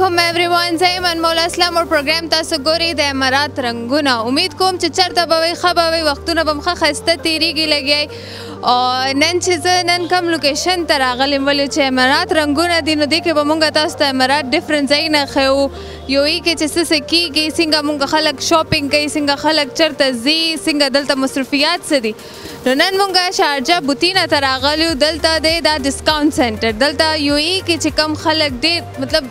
علیکم एवरीवन زه منمولا اسلام او پروګرام تاسو ګورئ د امارات رنگونه امید کوم چې چرته به وي ښه به وي وختونه به مخه ښایسته تېرېږي لګیای او نن چې زه نن کوم لوکیشن ته راغلم ولې چې امارات رنګونه دي نو دې کې به مونږ تاسو ته امارات ډفرنټ ځایونه ښیو یو ای کې چې څه څه کېږي څنګه مونږ خلک شاپینګ کوي څنګه خلک چرته ځي څنګه دلته مصروفیات څه دي نو نن مونږ شارجه بوتینه ته راغلو دلته دی دا ډسکاونټ سنټر دلته یو ای کې چې کم خلک ډېر مطلب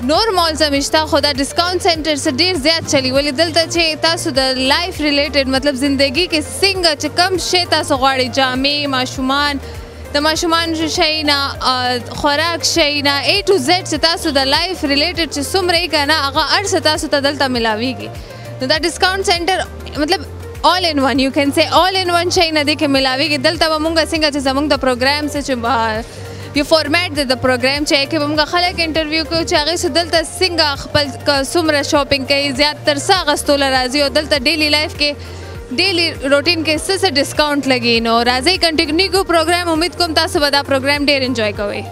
نور مالز هم شته خو دا ډسکاونټ سنټر څه ډېر زیات چلی ولې دلته چې تاسو د لایف ریلیټډ مطلب زندگی کې څنګه چې کم شی تاسو غواړئ جامې ماشومان د ماشومان شی نه خوراک شی نه A to Z چې تاسو د لایف ریلیټډ چې څومره یې که نه هغه هر څه تاسو ته دلته ملاویږي نو دا ډسکاونټ سنټر مطلب all in one you can say all in one شی نه دی کې ملاویږي دلته به مونږ څنګه چې زمونږ د پروګرام څه چې یو فورمېټ دی د پروګرام چې کې به موږ خلک انټرویو کوو چې هغوی څه دلته څنګه خپل څومره شاپینګ کوي زیات تر څه اخیستلو راځي او دلته ډیلی لایف کې ډیلی روټین کې څه څه ډسکاونټ لګي نو راځئ کنټینیو کوو پروګرام امید کوم تاسو به دا پروګرام ډېر انجوای کوئ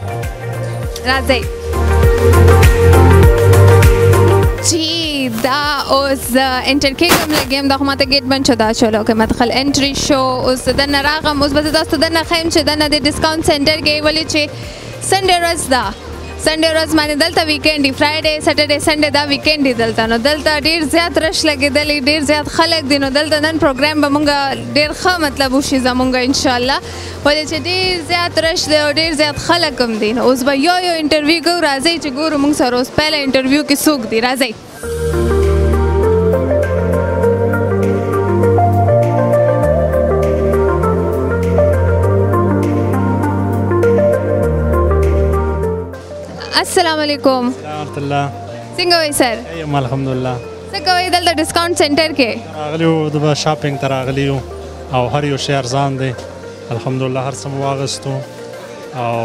راځئ جی دا اوس انټر کېږم لګیم دا خو ماته ګیټ بند شو دا چلو که مدخل انټري شو اوس دننه راغلم اوس به زه تاسو ته دننه ښیم چې دننه د ډسکاونټ سنټر کې ولې چې سنډې ورځ ده سنډې ورځ باندې دلته ویکینډ دی فرایډې سټرډې سنډې دا ویکینډ دی دلته نو دلته ډېر زیات رش لګېدلی ډېر زیات خلک دي نو دلته نن پروګرام به مونږ ډېر ښه مطلب وشي زمونږ انشاءالله ولې چې ډېر زیات رش دی او ډېر زیات خلک هم دي نو اوس به یو انټرویو کوو راځئ چې ګورو مونږ سره اوس پهله انټرویو کې څوک دي راځئ السلام علیکم ورحمۃ الله څنګه وایي سر یم الحمدلله څه کوئ دلته ډسکاونټ سنټر کې راغلي یو د شاپینګ ته راغلي یو او هر یو شی ارزان دی الحمدلله هر څه مو واخیستو او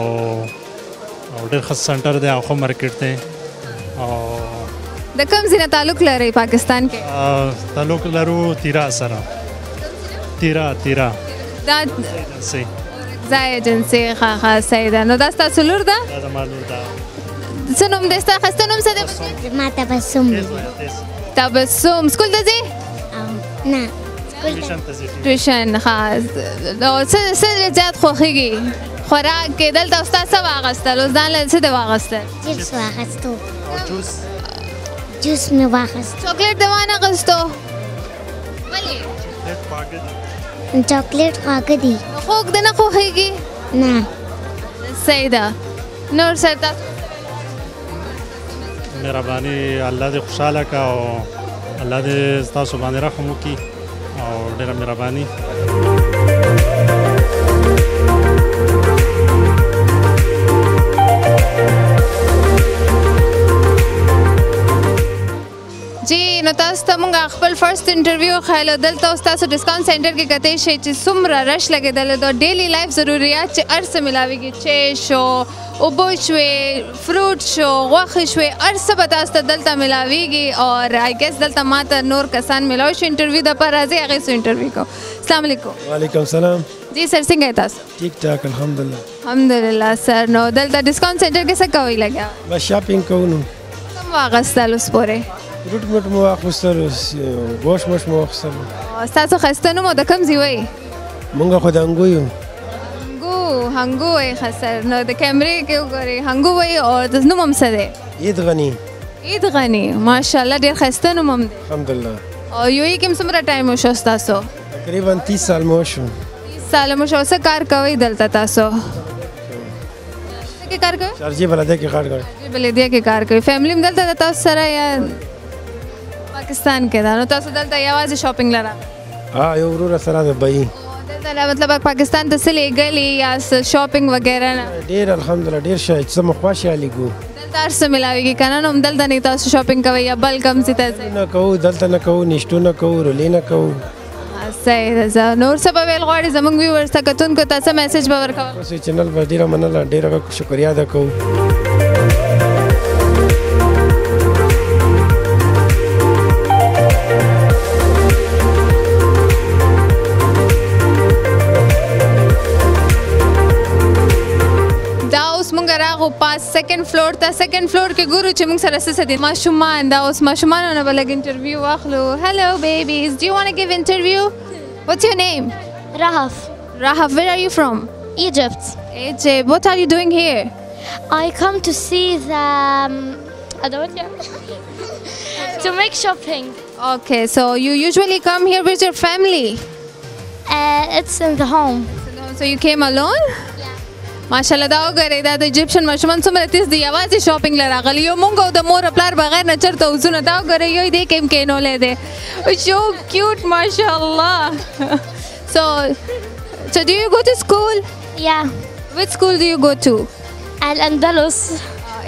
ډېر ښه سنټر دی او ښه مارکیټ دی او د کوم ځای نه تعلق لرئ پاکستان کې تعلق لرو تیرا سره تیرا دا ایجنسي ځای ایجنسي ښه صحیح ده نو دا ستاسو لور ده دا زما لور ده څه نوم دی ستا ښایسته نوم څه دی زما تبسم تبسم سکول ته ځې نه ټیوشن ښه نو څه زیات خوښېږي خوراک کې دلته ستا څه واخیستل اوس ځان له څه دې واخیستل چپس واخیستو جوس مې واخیست چاکلیټ دې وانخیستو ولې چاکلیټ خواږه دي خوږ دې نه خوښېږي نه صحیح ده نور سر تاسو مهرباني الله دې خوشحاله کا او الله دې ستاسو باندې رحم وکړي او ډېره مهرباني جی نو تاسو ته مونږ خپل فرست انټرویو ښایلو دلته اوس تاسو ډسکاونټ سنټر کې کتی شئ چې څومره رش لګېدلی د ډیلی لایف ضروریات چې هر څه ملاویږي چای شو اوبه شوې فروټ شو غوښې شوې هر څه به تاسو ته دلته ملاویږي او آی ګیس دلته ماته نور کسان ملاوي شو انټرویو دپاره راځئ هغې سو انټرویو کوو السلام علیکم وعلیکم السلام جی سر څنګه یې تاسو ټیک ټاک الحمدلله الحمدلله سر نو دلته ډسکاونټ سنټر کې څه کوئ لګیا بس شاپینګ کوو نو کوم واخیستل اوس پورې روټ موټ مو واخیستل ګوشت موش مو واخیستل ستاسو ښایسته نوم او د کوم ځای وایي مونږ خو د انګو یو هنګو وایي ښه سر نو د کیمرې کې وګورئ هنګو وایي او د نوم هم څه دی عید غني عید غني ماشاءالله ډېر ښایسته نوم هم دی الحمدلله او یو یې کې څومره ټایم وشو ستاسو تقریبا 30 سال مو شو 30 ساله مو شو څه کار کوئ دلته تاسو څه کې کار کوئ شارجې بلدیه کې کار کوي بلدیه کې کار کوئ فیملی هم دلته د تاسو سره یا پاکستان کې ده نو تاسو دلته یوازې شاپینګ لره ها یو ورور سره د بای دلته مطلب پاکستان ته څه لیږلي یا شاپینګ وغیره نه ډېر الحمدلله ډېر ښه چې څه مو خوښیالي ګو دلته هر څه ملاویږي که نه نو همدلته نه تاسو شاپینګ کوئ یا بل کوم ځای ته ځئ نه کوو دلته نه کوو نیشتو نه کوو رولې نه کوو صحیح ده زه نور څه به ویل غواړې زموږ ویورز ته کتونکو ته څه میسیج به ورکوه اوس چینل به ډېره مننه ډېره شکریا ادا کوو راغو پاس سیکنډ فلور ته سیکنډ فلور کې ګورو چې موږ سره څه دي ماشومان دا اوس ماشومانو نه به لږ انټرویو واخلو hello babies do you want to give interview what's your name Rahaf, Rahaf where are you from Egypt. Egypt what are you doing here I come to see the to make shopping. okay so you usually come here with your family It's in the home. so you came alone ماشاءالله دا وګورئ دا د ایجپشن ماشومان څومره تیز دي یوازې شاپینګ له راغلي یو مونږ او د مور پلار بغیر نه چېرته وځو دا وګورئ یو دې کې هم کینولی دی so cute ماشاءالله so do you go to school Yeah. which school do you go to Al-Andalus.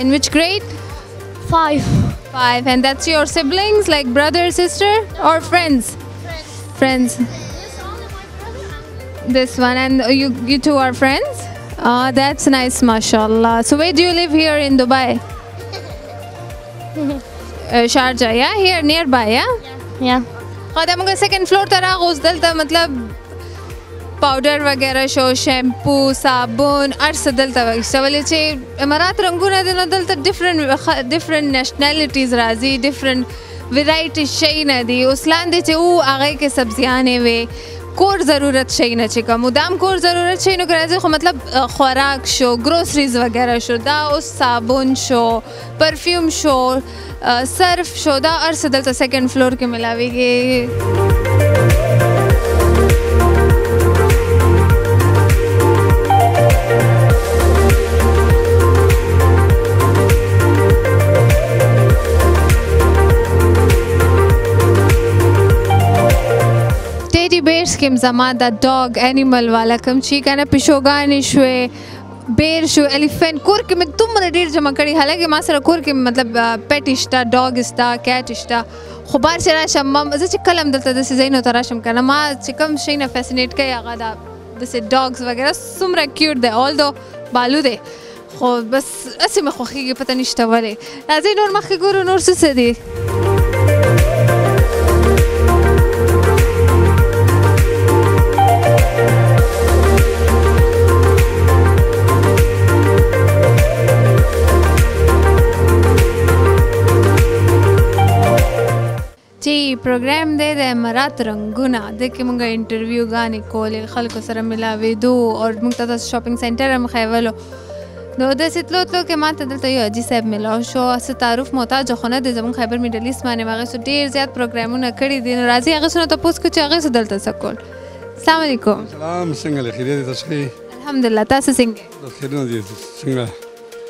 in which grade 5. 5 and that's your siblings like brother sister or friends friends this one and you two are friends that's nice mashallah so where do you live here in Dubai Sharjah yeah here nearby yeah Yeah. خدا موږ سیکنډ فلور ته راغوس دلته مطلب پاوډر وغیره شو شیمپو صابون هر څه دلته وایسته ولې چې امارات رنګونه دي نو دلته ډفرنٹ نیشنالټیز راځي ډفرنٹ ویرایټي شی نه دي اوس لاندې چې و هغې کې سبزیانې وې کور ضرورت شي نه چې کوم مدام کور ضرورت شي نو که راځي خو مطلب خوراک شو ګروسریز وغیره شو دا اوس صابون شو پرفیوم شو صرف شو دا هر څه دلته سیکنډ فلور کې ملاویږي بیرز کې زما دا ډاګ انیمل والا کوم چې کنه پیشوګانې شوې بیر شو الیفنٹ کور کې مې دومره ډېر جمع کړي حالانکه ما سره کور کې مطلب پټ شته ډاګ شته کیټ شته خو بار چې راشم زه چې کله هم دلته داسې ځایونو ته راشم که نه ما چې کوم شی نه فیسینیټ کوي هغه دا داسې ډاګز وغیره څومره کیوټ دی آلدو بالو دی خو بس هسې مې خوښېږي پته نشته ولې راځئ نور مخکې ګورو نور څه دي پروګرام دی د امارات رنګونه د کې مونږ انټرویو غانې کولې خلکو سره ملاوېدو او موږ ته داسې شاپینګ سینټر هم ښیولو نو داسې تلو که ما ته دلته یو حاجي صاحب میلاو شو څه تعارف محتاج خو نه دی زموږ خیبر میډل ایسټ باندې هغې څه ډېر زیات پروګرامونه کړي دي نو راځي هغې څه نه تپوس کړو چې هغې څه دلته څه کول السلام علیکم سلام څنګه له خیریت تاسو ښه الحمدلله تاسو څنګه خیرونه دي څنګه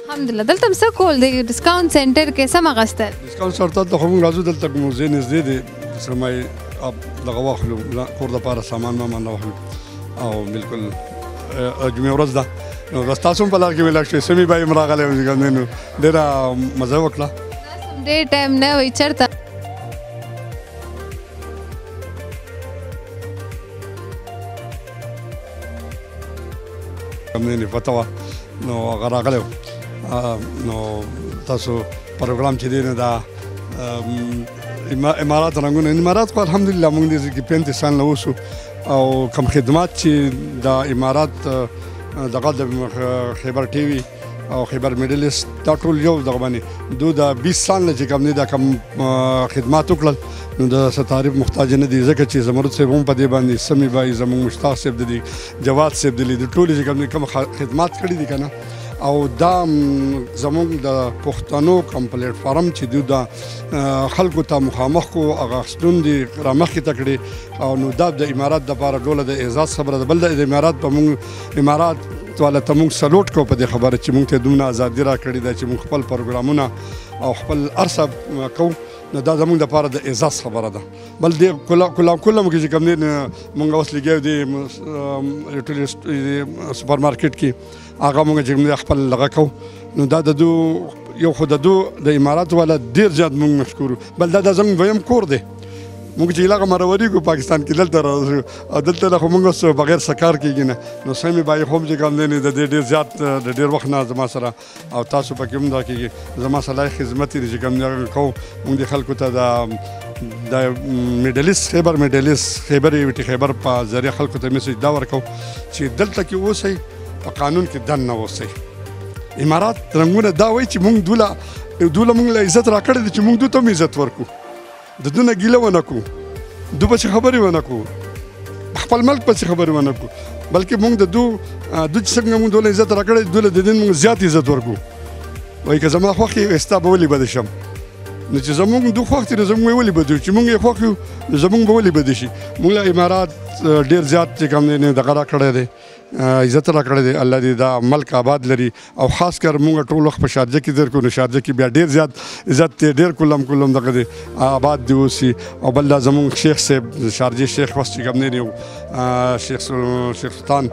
الحمدلله دلته هم څه کول دی ډسکاونټ سینټر کې څه م اخیستل ډسکاونټ سینټر ته خو موږ راځو دلته موږ ځای نږدې دی سره ما دغه واخلو کور دپاره سامان وامان راواخلو او بلکل جمعې ورځ ده نو بس تاسو هم په لار کې مېلاو شوئ سمي بای هم راغلی نو ډېره مزه وکړه ډېر ټایم نه وي چېرته پته وه نو هغه راغلی نو تاسو پروګرام چې دی نو دا امارات رنګونه امارات خو الحمدلله موږ دې کې 35 سال نه اوسو او کوم خدمات چې د امارات دغه د خیبر ټي وي او خیبر میډل ایسټ دا ټول یو دغه باندې دوی د 20 سال نه چې کوم نه دا کوم خدمات وکړل نو د تعریف محتاج نه دي ځکه چې زمرد صاحب هم په دې باندې سمي بای زموږ مشتاق صاحب دي جواد صاحب دي د ټول چې کوم خدمات کړي دي کنه او دا زموږ د پښتنو کوم پلیټ فارم چې دوی د خلکو ته مخامخ کو هغه ستون دي رامخې ته کړي او نو دا د امارات دپاره ډوله د اعزاز خبره ده بل د امارات په موږ امارات والا ته موږ سلوټ کو په دې خبره چې موږ ته دومره ازادي راکړې ده چې موږ خپل پروګرامونه او خپل هر څه کوو نو دا زموږ دپاره د اعزاز خبره ده بل دې کله موږ چې کوم دی موږ اوس لګیو دی ریټیل سوپر مارکیټ کې هغه موږ چې خپل لغه کوو نو دا د دو یو خو د دو د امارات والا ډېر زیات موږ مشکور بل دا زموږ دویم کور دی موږ چې هغه مروریږو پاکستان کې دلته راځو او دلته خو موږ بغیر څه کار کېږي نه نو سمې بای خو هم چې کوم دی د دې ډېر زیات د ډېر وخت نه زما سره او تاسو پکې هم دا کېږي زما سره لایق خدمت دی چې کوم دی کوو موږ د خلکو ته د میډل ایسټ خیبر میډل ایسټ خیبر یوټي خیبر په ذریعه خلکو ته میسج دا ورکوو چې دلته کې اوسئ په قانون کې دننه اوسئ امارات رنګونه دا وایي چې موږ دوله موږ له عزت راکړی دی چې موږ دوی ته هم عزت ورکړو د دوی نه ګیله ونه کړو دوی پسې خبرې ونه کړو خپل ملک پسې خبرې ونه کړو بلکې موږ د دوی چې څنګه موږ دوی له عزت راکړی دوی له د دې موږ زیات عزت ورکړو وایي که زما خوښ یې ستا به ولې بده شم نو چې زموږ دوی خوښ دي نو زموږ یې ولې بده چې موږ یې خوښ یو نو زموږ به ولې بده شي موږ له امارات ډېر زیات چې کوم دی دغه راکړی دی عزت راکړی دی الله دې دا ملک آباد لري او خاص کر موږ ټول وخت په شارجه کې تېر کړو نو شارجه کې بیا ډېر زیات عزت دی ډېر کلم دغه دی آباد دی اوسي او بل دا زموږ شیخ صاحب شارجې شیخ وس چې کوم دی یو شیخ سلطان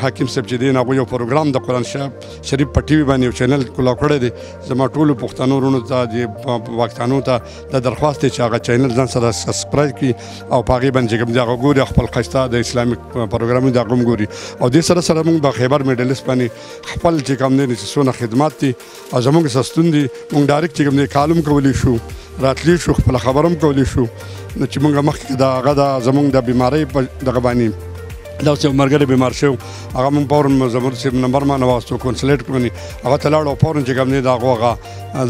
حکیم صاحب چې دی هغوی یو پروګرام د قرآن شریف په ټي وي باندې یو چینل کولاو کړی دی زما ټولو پښتنو وروڼو ته د پاکستانو ته دا درخواست دی چې هغه چینل ځان سره سبسکرایب کړي او په هغې باندې چې کوم دی هغه ګوري خپل ښایسته د اسلامي پروګرامونه د هغه هم ګوري او دې سره موږ په خیبر میډلسټ باندې خپل چې کوم دی چې څونه خدمات دي او زموږ سستون دي موږ ډایرکټ چې کوم دی کالم کولی شو راتلی شو خپله خبره هم کولی شو نو چې موږ مخکې د هغه د زموږ د بیمارۍ په دغه باندې دا اوس یو ملګری بیمار شو هغه موږ فورن زموږ صاحب نمبر باندې واستو کنسلیټ باندې هغه ته لاړو فورن چې کوم دی د هغه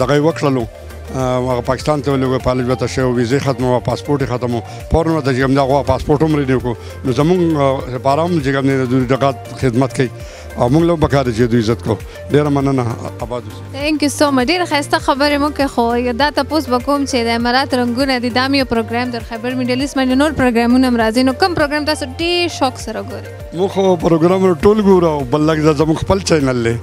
دغه یې وکړلو هغه پاکستان ته ولګو پالج وته شو ویزه ختمه او پاسپورت ختمه فورن ته چې کوم دا پاسپورت هم ریډیو کو نو زموږ لپاره هم چې کوم دی دغه خدمت کوي او موږ له بکاره چې دوی عزت کو ډیره مننه آباد اوسئ ثانک یو سو مچ ډیره ښایسته خبرې مو کوي خو دا تاسو به کوم چې د امارات رنګونه دي دا یو پروګرام در خیبر میډلسټ باندې نور پروګرامونه هم راځي نو کوم پروګرام تاسو ډېر شوق سره ګورئ موږ خو پروګرامونه ټول ګورو او بل لږ زموږ خپل چینل دی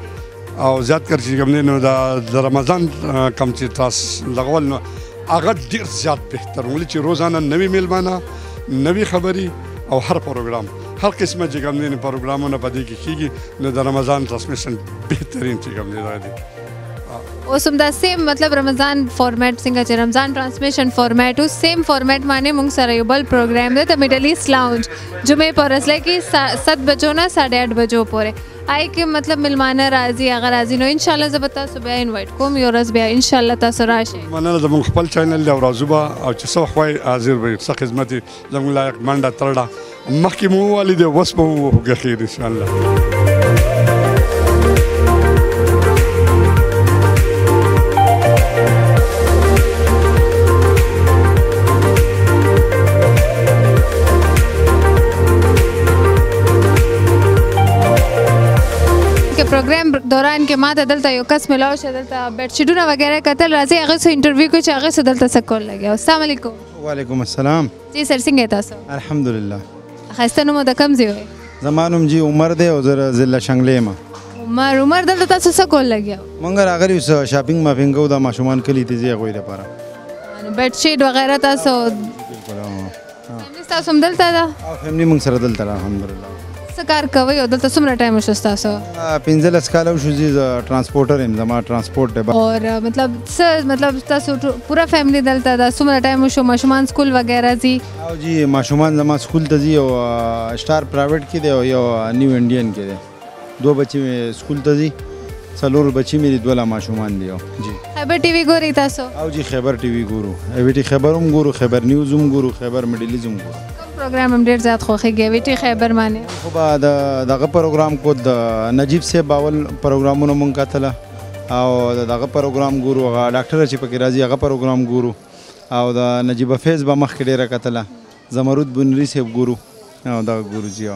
او زیات کر چې کوم دی نو د رمضان کم چې تاسو لغول نو هغه ډېر زیات بهتر ولې چې روزانه نوې میلمانه نوې خبرې او هر پروګرام هر قسمه چې کوم دی پروګرامونه په دې کې کېږي نو د رمضان ټرانسمیشن بهترین چې کوم دی دی اوس هم دا سیم مطلب رمضان فارمیټ څنګه چې رمضان ټرانسمیشن فارمیټ اوس سیم فارمیټ باندې موږ سره یو بل پروګرام دی د میډل ایسٹ لاؤنج جمعې په ورځ کې 7 بجو نه 8:30 بجو پورې آی کې مطلب ملمانه راځي هغه راځي نو ان شاء الله زه به تاسو بیا انوایټ کوم یو ورځ بیا ان شاء الله تاسو راشئ مننه زموږ خپل چینل دی او راځو به او چې څه وخت وایي حاضر به څه خدمت زموږ لایق منډه ترړه مخکې مو ووالي دی اوس به مو وکړو خیر ان شاء الله پروګرام دوران کې ماته دلته یو کس ملاو شه دلته بیډ شیټونه وغیرہ کتل راځي هغه سره انټرویو کوي چې هغه سره دلته څه کول لګیا السلام علیکم وعلیکم السلام جی سر څنګه تاسو الحمدلله خسته نو د کم ځای زمانم جی عمر دی او زه ضلع شنګلې ما عمر دلته تاسو څه کول لګیا مونږ راغلی اوس شاپینګ مافینګ او د ماشومان کلی ته ځي غوې لپاره بیډ شیټ وغیرہ تاسو تاسو هم دلته دا او فیملی مونږ سره دلته الحمدلله څه کار کوي او دلته څومره ټایم شو تاسو 15 کال شو زی ترانسپورټر هم زما ترانسپورټ دی اور مطلب تاسو پورا فیملی دلته دا څومره ټایم شو ماشومان سکول وغیرہ زی او جی ماشومان زما سکول ته زی او سٹار پرایویټ کې دی او یو نیو انډین کې دی دو بچی سکول ته زی څلور بچی مې دوه ماشومان دی جی خیبر ټي وي ګوري تاسو او جی خیبر ټي وي ګورو ایویټي خیبر هم ګورو خیبر نیوز هم ګورو خیبر میډلز هم ګورو پروګرام هم ډیر زیات خوښیږي ایویټي خیبر باندې خو به دغه پروګرام کو د نجیب صاحب باول پروګرامونه مونږ کتله او دغه پروګرام ګورو هغه ډاکټر چې پکې راځي هغه پروګرام ګورو او د نجیب فیض به مخکې ډیره کتله زمرود بنری صاحب ګورو او دغه ګورو جی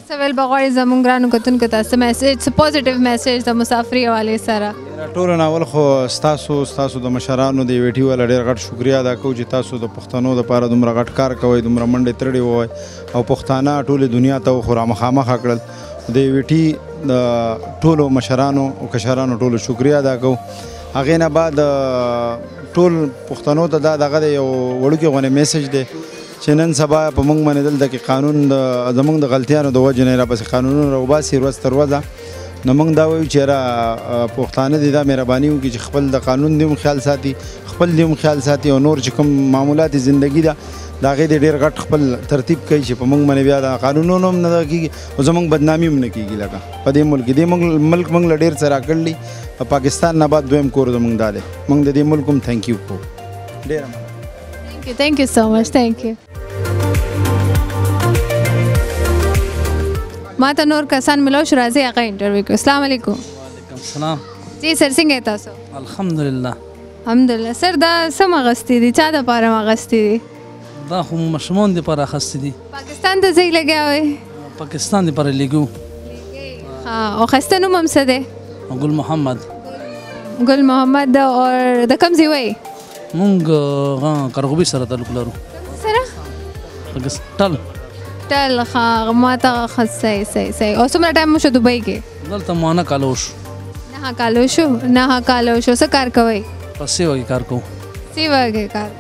سوال بغوړې زمونږ ګرانو کتونکو ته څه میسیج څه پوزیټیو میسیج د مسافرۍ حوالې سره ټولو نه اول خو ستاسو د مشرانو د ایویټي والا ډېر غټ شکریا ادا کوو چې تاسو د پښتنو دپاره دومره غټ کار کوئ دومره منډې ترړې ووئ او پښتانه ټولې دنیا ته خورا مخامخه کړل د ایویټي د ټولو مشرانو او کشرانو ټولو شکریا ادا کوو هغې نه بعد ټول پښتنو ته دا دغه د یو وړوکې غونې میسیج دی چې نن سبا په موږ باندې دلته کې قانون زموږ د غلطیانو د وجې نه راپسې قانونونه راوباسي ورځ تر ورځه نو موږ دا وایو چې یاره پښتانه دې دا مهرباني وکړي چې خپل د قانون دې هم خیال ساتي خپل دې هم خیال ساتي او نور چې کوم معمولات زندګي ده د هغې دې ډېر غټ خپل ترتیب کوي چې په موږ باندې بیا د قانونونو هم نه کېږي او زموږ بدنامي هم نه کېږي لکه په دې ملک دې ملک موږ له ډېر څه راکړلي پاکستان نه بعد دویم کور زموږ دا دی موږ د دې ملک هم تھینک یو کوو ډېره thank you so much thank you ما ته نور کسان ملو شو راځي هغه انټرویو کوي السلام علیکم وعلیکم السلام جی سر څنګه تاسو الحمدلله الحمدلله سر دا سم اغستې دي چا د پاره اغستې دي دا خو مشمون د پر اخستې دي پاکستان ته ځای لګیا وي پاکستان د پر لګو ها او خسته نوم هم څه دی ګل محمد ګل محمد اور د کوم ځای وای مونږ کرغوبي سره تعلق لرو سره ټل ټل ها ما ته خسته صحیح او څومره ټایم مو شو دوبۍ کې دلته مانه کالو شو نه کالو شو څه کار کوئ په سیوه کې کار کوو سیوه کې کار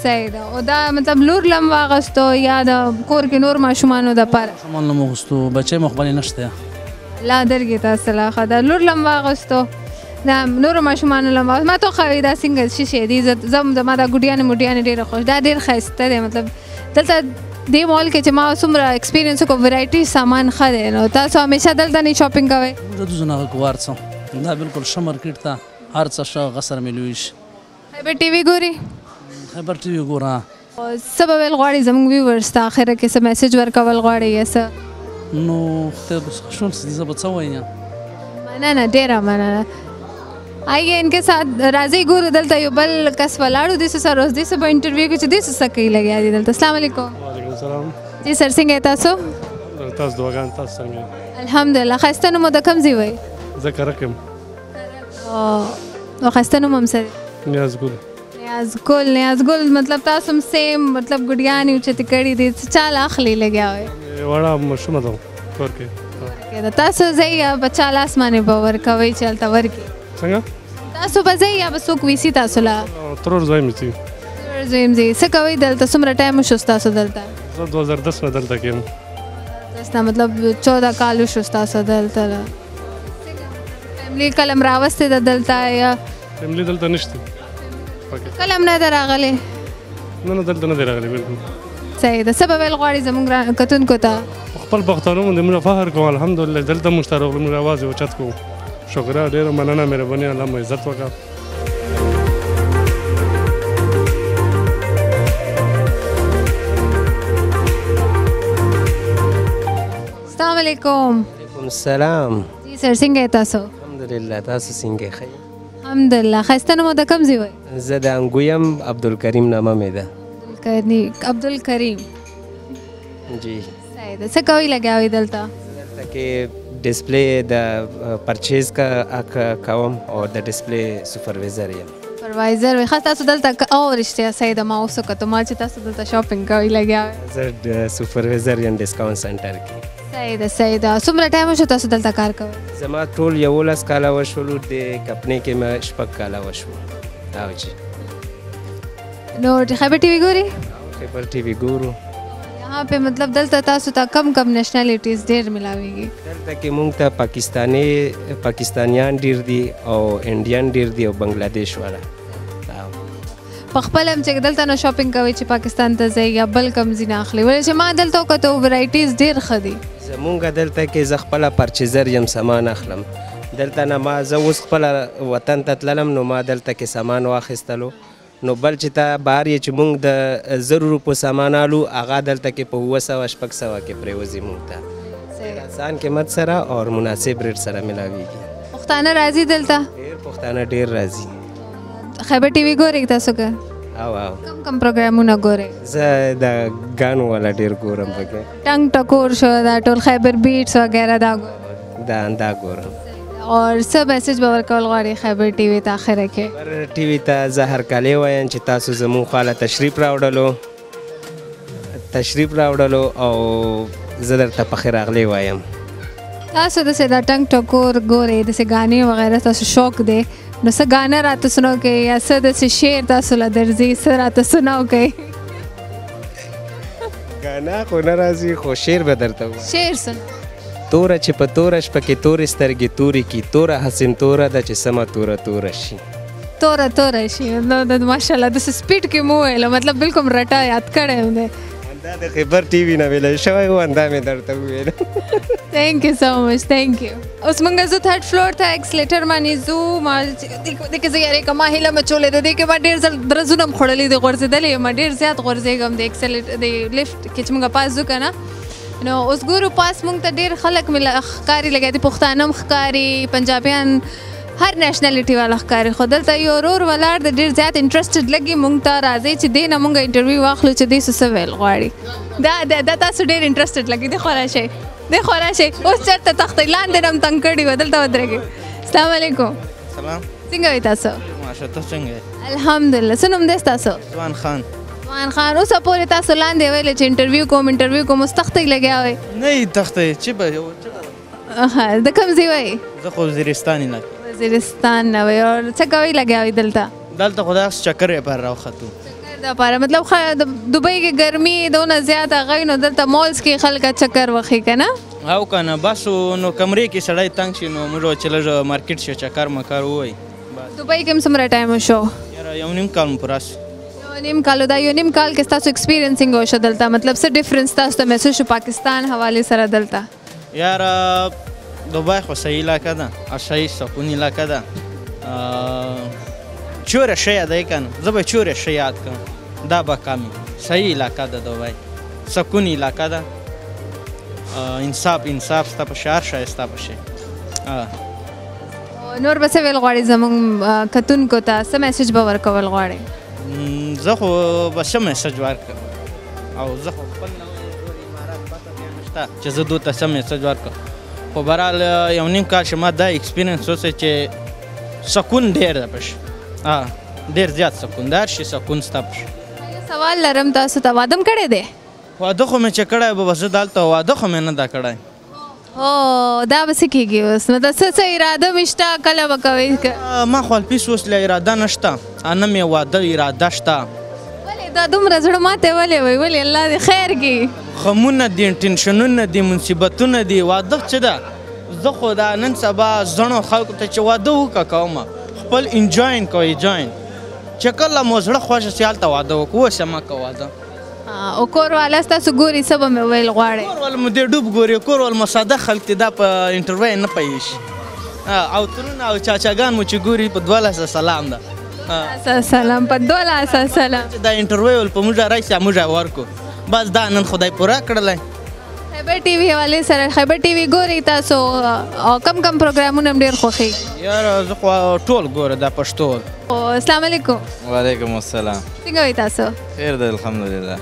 صحیح ده او دا مطلب لور لم واغستو یا د کور کې نور ماشومانو دپاره ماشومان لم واغستو بچی مو خپلې نشته لا درګې تاسو لا ښه ده لور لم واغستو دا نورو ماشومانو لم واغستو ما ته خوښوي دا څنګه څه شی دي زما دا ګوډیانې موډیانې ډېره خوښ دا ډېر ښایسته دی مطلب دلته دې مال کې چې ما څومره ایکسپیرینس وکړو ویرایټي سامان ښه دی نو تاسو همیشه دلته نه شاپینګ کوئ زه دوزو نه کوو هر څه دا بالکل ښه مارکیټ ته هر څه ښه غسر ملوي شي خیبر ټي وي ګوري خیبر ټي وي ګوره څه به ویل غواړئ زموږ ویورز ته اخره کې څه میسج ورکول غواړئ یا څه نو ته خوشحال سي زه به څه وایم مننه ډېره مننه آئیے ان کے ساتھ راځئ ګورو دلته یو بل کس ولاړو دې سره اوس دې څه په انټرویو کې چې دې څه کوي لګیا دي دلته السلام علیکم وعلیکم السلام جی سر څنګه تاسو تاسو دعاګان تاسو څنګه الحمدلله ښایسته نوم د کوم ځای وای زه کرکم او ښایسته نوم هم سره نیاز ګل مطلب تاسو هم سیم مطلب ګډیانې اوچتې کړي دي څه چاله اخلي لګیا وای وړه مشومه ده کور کې تاسو ځئ یا به چا لاس باندې به ورکوئ چې هلته ورکړي څنګه تاسو به ځئ یا به څوک ویسي تاسو له ترور زوی مې ځي زویم ځي څه کوئ دلته څومره ټایم وشو ستاسو دلته زه 2010 نه دلته کېم دسته مطلب 14 کال وشو ستاسو دلته فیملی کلم راوستې ده دلته یا فیملی دلته نشته کلم نه ده راغلی نه دلته نه دی راغلی بالکل صحیح ده څه به ویل غواړئ زموږ کتونکو ته خپل پښتانه باندې موږ فخر کوو الحمدلله دلته موږ ته راغلو موږ اواز یې اوچت کوو شکریه ډېره مننه مهرباني الله مو عزت وکړه السلام علیکم وعلیکم السلام جی سر څنګه تاسو الحمدلله تاسو څنګه ښه الحمدلله ښایسته نوم د کوم ځای وای زه د انګویم عبدالکریم نامه مې ده عبدالکریم جی صحیح ده څه کوئ لګیا وئ دلته دلته کې ډسپلی د پرچیز کوم او د ډسپلی سپروایزر یم سپروایزر وي ښه تاسو دلته او رښتیا صحیح ده ما اوس وکتو ما چې تاسو دلته شاپینګ کوئ لګیا وئ زه سپروایزر یم ډسکاونټ سنټر کې صحیح ده څومره ټایم وشو تاسو دلته کار کوئ زما ټول 11 کاله وشولو د کمپنۍ کې مې 6 کاله وشو او جی نو خیبر ټي وي ګوري خیبر ټي وي ګورو यहाँ पे मतलब دلته تاسو ته کم نیشنالټیز ډېر ملاویږي دلته کې مونږ ته پاکستانیان ډېر دي او انډین ډېر دي او بنگلادیش والا په خپل هم چې دلته نه شاپینګ کوئ چې پاکستان ته ځئ یا بل کوم ځای نه اخلي ولې چې ما دلته وکتو ورایټیز ډېر ښه دي زمونږ دلته کې زه خپله پرچیزر یم سامان اخلم دلته نه ما زه اوس خپله وطن ته تللم نو ما دلته کې سامان واخیستلو نو بل چې ته بهر یې چې مونږ د 1000 روپو سامان الو هغه دلته کې په 900 شپږ کې پرېوځي مونږ ته آسان قیمت سره او مناسب ریټ سره ملاویږي پښتانه راځي دلته ډېر پښتانه ډېر راځي خیبر ټي وي ګورئ تاسو که او کم پروګرامونه ګورئ زه د ګانو والا ډېر ګورم پکې ټنګ ټکور شو دا ټول خیبر بیټس وغیره دا دا ګورم اور څه میسج به ورکول غواړئ خیبر ټي وي ته اخره کې خیبر ټي وي ته زه هرکلی وایم چې تاسو زموږ خواله تشریف راوړلو او زه درته پخې راغلی وایم تاسو داسې دا ټنګ ټکور ګورئ داسې غانې وغیره تاسو شوق دی نو څه غانه راته سنو کوئ یا څه داسې شعر تاسو له درځي څه راته سناو کوئ غانه خو نه راځي خو شعر به درته ووایم شعر سنو توره چې په توره شپه کې تورې سترګې تورې کي توره حسین توره ده چې سمه توره شي توره شي ماشاءالله داسې سپیډ کې مو ویلو مطلب بالکل رټه یاد کړی هم دی دا د خیبر ټي وي نه ویلی شوی و دا مې درته وویل تھینک یو سو مچ تھینک یو اوس موږ زه 3rd فلور ته ایکسلیټر باندې ځو ما دې کې زه یارې که ما هیله مچولې ده دې کې ما ډېر ځل درزونه هم خوړلي دي غورځېدلې یم ډېر زیات غورځېږم د لیفټ کې چې موږ پاس ځو که نه نو اوس ګورو پاس موږ ته ډېر خلک ښکاري لګیا دي پښتانه هم ښکاري پنجابیان هر نېشنلټي والا ښکاري خو دلته یو ورور ولاړ د ډېر زیات انټرسټډ لګي موږ ته راځئ چې دې نه موږ انټرویو واخلو چې دې څه ویل غواړي دا تاسو ډېر انټرسټډ لګي دی خو راشئ اوس چېرته تختئ لاندې نه هم تنګ کړي وه دلته ودرېږئ السلام علیکم سلام څنګه وئ تاسو ماشه ته څنګه یې الحمدلله څه نوم دی ستاسو ځوان خان ځوان خان اوسه پورې تاسو لاندې ویلې چې انټرویو کوم اوس تختئ لګیا وئ نه یې تختې چې به د کوم ځای وئ زه خو وزیرستان نه وزیرستان نه وئ او څه کوئ لګیا وئ دلته خو داسې چکر یې پر راوختو دپاره مطلب دوبۍ کې ګرمي دونه زیاته غوي نو دلته مالز کې خلک چکر وخي که نه او که نه بس نو کمرې کې سړی تنګ شي نو موږ چې لږ مارکیټ شي چکر مکر ووایي دوبۍ کې هم څومره ټایم وشو یاره 1.5 کال مو پوره شو 1.5 کال دا 1.5 کال کې ستاسو ایکسپیرینس څنګه وشو دلته مطلب څه ډفرنس تاسو ته محسوس شو پاکستان حوالې سره دلته یاره دوبۍ خو صحیح علاقه ده صحیح سکون علاقه ده چوره ښه یادوي که نه زه به چوره ښه یاد کړم دا به کامي صحیح علاقه ده دوبۍ سکون علاقه ده انصاف ستا په شي هر شی ستا په شي نور به څه ویل غواړئ زموږ کتونکو ته څه میسج به ورکول غواړئ زه خو به ښه میسج ورکړم او زه خو خپل امارات پته بیا نشته چې زه دوی ته څه میسج ورکړم خو بهرحال 1.5 کال چې ما دا ایکسپیرینس اوسه چې سکون ډېر ده پکې ډېر زیات سکون ده هر شي سکون ستا پکې سوال لرم تاسو ته واده م کړی دی واده خو مې چې کړی به زه دلته واده خو مې نه ده کړی او دا به څه کېږي اوس مطلب څه اراده مې شته کله به کوئ ما خو الپیس اوس له اراده نشته نه مې واده اراده شته ولې دا دومره زړه ماتې ولې وایي ولې الله دې خیر کړي غمونه دي ټینشنونه دي مصیبتونه دي واده څه ده زه خو دا نن سبا زړو خلکو ته چې واده وکړه کومه خپل انجوین کوئ انجوین چې کله مو زړه خوښه شي هلته واده وکړو اوس یې مه کوه واده او کور والا ستاسو ګوري څه به مې ویل غواړئ کور والا مو دې ډوب ګوري کور والا مو ساده خلک دي دا په انټرویو نه پوهېږي او ترونه او چاچاګان مو چې ګوري په 12 سلام ده سلام په 12 سلام دا انټرویو په موږ راشي موږ ورکو بس دا نن خدای پوره کړلی خیبر ټي وي حوالې سره خیبر ټي وي ګورئ تاسو او کم پروګرامونه هم ډېر خوښېږي یاره زه خو ټول ګوره دا پښتو السلام علیکم وعلیکم السلام څنګه وئ تاسو خیر دی الحمدلله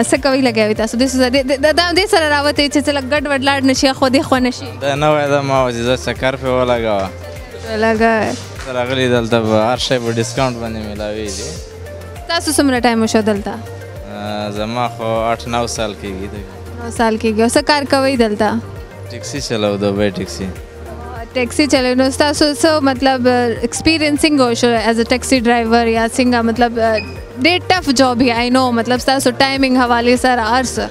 څه کوئ لګیا وئ تاسو دې سره راوتئ چې څه لږ ګډ وډ لاړ نه شي خو دې خوا نه شي دا نه وای دا ما وځي زه چکر پې ولګوه راغلي دلته به هر شی په ډسکاونټ باندې میلاویږي تاسو څومره ټایم وشو دلته زما خو 8-9 سال کېږي 9 سال کېږي او څه کار کوئ دلته ټیکسي چلو دوبۍ ټیکسي چلو نو ستاسو څه مطلب ایکسپیرینس څنګه وشو ایز ا ټیکسي ډرایور یا څنګه مطلب ډېر ټف جاب یې آی نو مطلب ستاسو ټایمینګ حوالې سره هر څه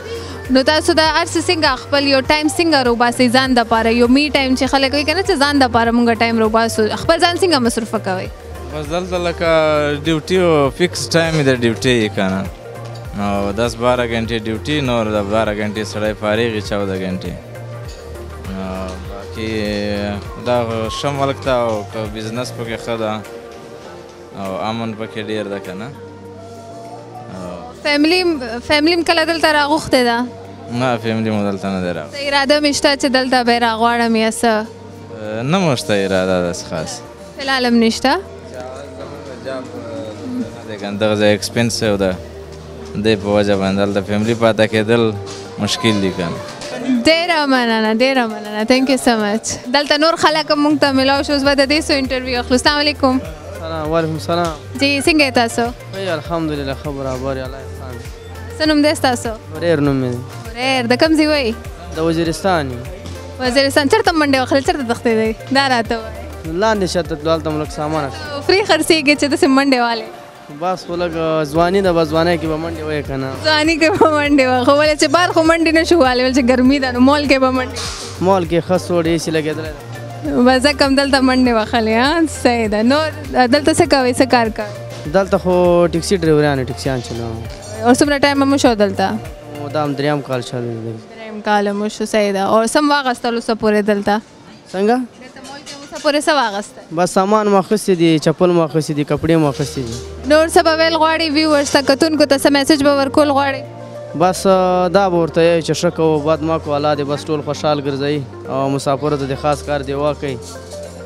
نو تاسو دا هر څه څنګه خپل یو ټایم څنګه روباسئ ځان دپاره یو می ټایم چې خلک وایي که نه چې ځان دپاره مونږ ټایم روباسو خپل ځان څنګه مصروفه کوئ بس دلته لکه ډیوټي فکس ټایم یې د ډیوټي یې که نه نو 10-12 غنټې ډیوټي نور د 12 غنټې سړی فارغ وي 14 غنټې باقي دا ښه ملک ته او که بزنس پکې ښه ده او امن پکې ډېر ده که نه فیملی م کله دلته راغوښتې ده نه فیملی مو دلته نه دی راغلی څه اراده مې شته چې دلته به یې راغواړم یا څه نه مو شته اراده داسې خاص فلحال هم نشته دغه ځای ایکسپنسیو ده دی په وجه باندې دلته فیملی پاته کېدل مشکل دي که نه ډېره مننه تھینک یو سو مچ دلته نور خلک هم موږ ته میلاو شو اوس به د دې څو انټرویو اخلو السلام علیکم وعلیکم السلام جی څنګه یې تاسو الحمدلله ښه برابر الله احسان څه نوم دی ستاسو وریر نوم مې دی وریر د کوم ځای وایي د وزیرستان وزیرستان چېرته منډې وخلې چېرته تښتېدی دا راته وایي لاندې شاته تلو هلته مو لږ سامان فري خرڅېږي چې داسې منډې والې بس خو لږ ځواني ده به ځوانۍ کې به منډې وایې که نه ځواني کې به منډې وه خو ولې چې بار خو منډې نه شو والی ولې چې ګرمي ده نو مال کې به منډې مال کې ښه سوړ ایسي لګېدلی ده بس کم دلته منډې وخلې صحیح ده نو دلته څه کوئ څه کار کوئ دلته خو ټیکسي ډرایوران ټیکسیان چلوم او څومره ټایم مو شو دلته دا هم 3 کال چلو دی 3 کال مو شو صحیح ده او سم واغستلو څه پورې دلته څنګه څه پورې څه واغسته بس سامان مو اخیستی دي چپل مو اخیستی دي کپړې مو اخیستی دي نور څه به ویل غواړئ ویورز ته کتونکو ته څه میسج به ورکول غواړئ بس دا به ورته یې چې ښه کوو بد مه کوو الله دې بس ټول خوشحال ګرځوي او مسافرو ته دې خاص کار دی وکړئ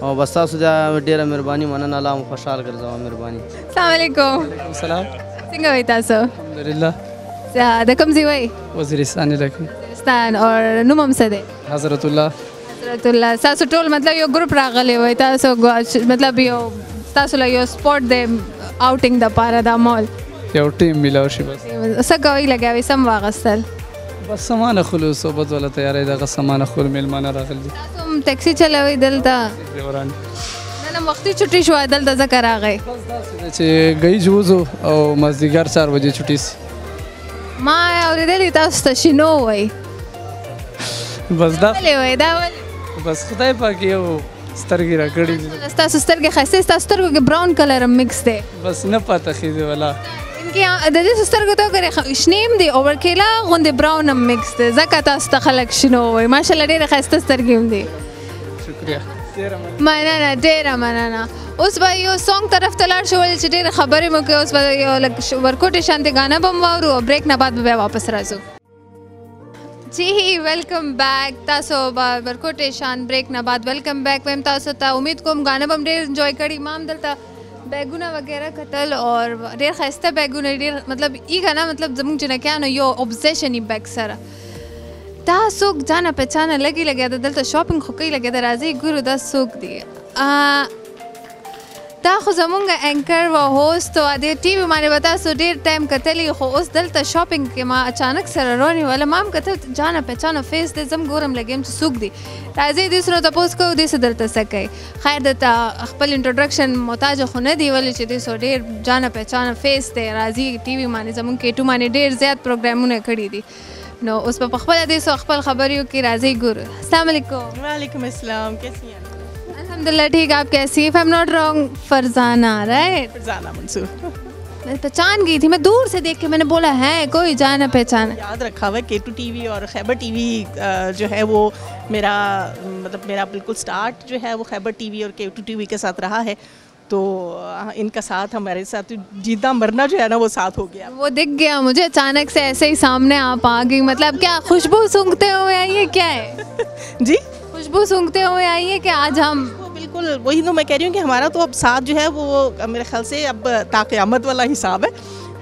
او بس تاسو دا ډیره مهرباني مننه الله مو خوشحال ګرځوه مهرباني السلام علیکم. السلام څنګه وای تاسو؟ الحمدلله. د کوم ځای وای؟ وزیرستان لکه وزیرستان. اور نوم هم څه دی؟ حضرت الله. حضرت الله. تاسو ټول مطلب یو ګروپ راغلی وای تاسو مطلب یو تاسو له یو سپورټ د آوټینګ د پاره د مال یو ټیم ملاو شي بس څه کوي لګاوي سم واغستل بس سامان خلو صحبت ولا تیارې دغه سامان خلو میلمانه راغلي. تاسو هم ټیکسي چلوي دلته؟ وران نن وختي چھټي شو دلته ذکر راغی چې گئی جوزو او مازدیګر 4 بجې چھټي سي. ما اورېدلې تاسو ته شنو وای بس دا وای دا بس خدای پاک یو سترګې را کړې تاسو سترګې خسته تاسو سترګو کې براون کلر مکس دی بس نه پته خېده ولا انکه د دې سترګو ته غره شنیم دی او ورکیلا غوندې براون مکس دی ځکه تاسو ته خلک شنو وای ماشاءالله ډېر خسته سترګې هم دی. شکریہ. مننه ډېره مننه. اوس به یو سونګ طرف ته لاړ شو چې ډېرې خبرې مو کوي. اوس به یو ورکوټې شانتې غانا به هم واورو او بریک نه بعد به بیا واپس راځو. جی ویلکم بیک. تاسو به ورکوټې شان بریک نه بعد ویلکم بیک وایم تاسو ته. امید کوم غانا به هم ډېر انجوای کړي. ما هم دلته بیګونه وغیرہ کتل اور ډېر ښایسته بیګونه ډېر مطلب ای که نه مطلب زموږ جنکیانو یو اوبزیشن یې بیګ سره دا څوک جانه پہچانه لګي لګیا د دلته شاپینګ خو کوي لګیا د راځي ګورو دا څوک دی. دا خو زمونږ اینکر و هوست و د ټي وي باندې به تاسو ډېر ټایم کتلی خو اوس دلته شاپینګ کې ما اچانک سره رونیوله ما هم کتل جانه پہچانه فیس دی زم ګورم لګیم چې څوک دی. راځئ دې سره تپوس کوو دې څه دلته څه کوي. خیر دلته خپل انټروډکشن محتاج خو نه دی ولې چې دې سو ډېر جانه پہچانه فیس دی. راځي ټي وي باندې زمونږ کې ټو باندې ډېر زیات پروګرامونه کړي دي نو اوس په خپل دې سو خپل خبرې وکړي. راځئ ګورو. السلام علیکم. وعلیکم السلام. کیسی ہیں؟ الحمدللہ ٹھیک. آپ کیسی ہیں؟ if I'm not wrong فرزانہ رائٹ؟ فرزانہ منصور. میں پہچان گئی تھی. میں دور سے دیکھ کے میں نے بولا ہے کوئی جانا پہچانا. یاد رکھا ہوا K2 TV اور خیبر ٹی وی جو ہے وہ میرا مطلب میرا بالکل سٹارٹ جو ہے وہ خیبر ٹی وی اور K2 TV کے ساتھ رہا ہے. تو ان کا ساتھ ہمارے ساتھ جیتا مرنا جو ہے نا وہ ساتھ ہو گیا. وہ دکھ گیا مجھے اچانک سے ایسے ہی سامنے آپ آ گئی. مطلب کیا خوشبو سونگتے ہوئے آئیے کیا ہے؟ جی خوشبو سونگتے ہوئے آئیے کہ آج ہم بالکل وہی تو میں کہہ رہی ہوں کہ ہمارا تو اب ساتھ جو ہے وہ میرے خیال سے اب تا قیامت والا حساب ہے.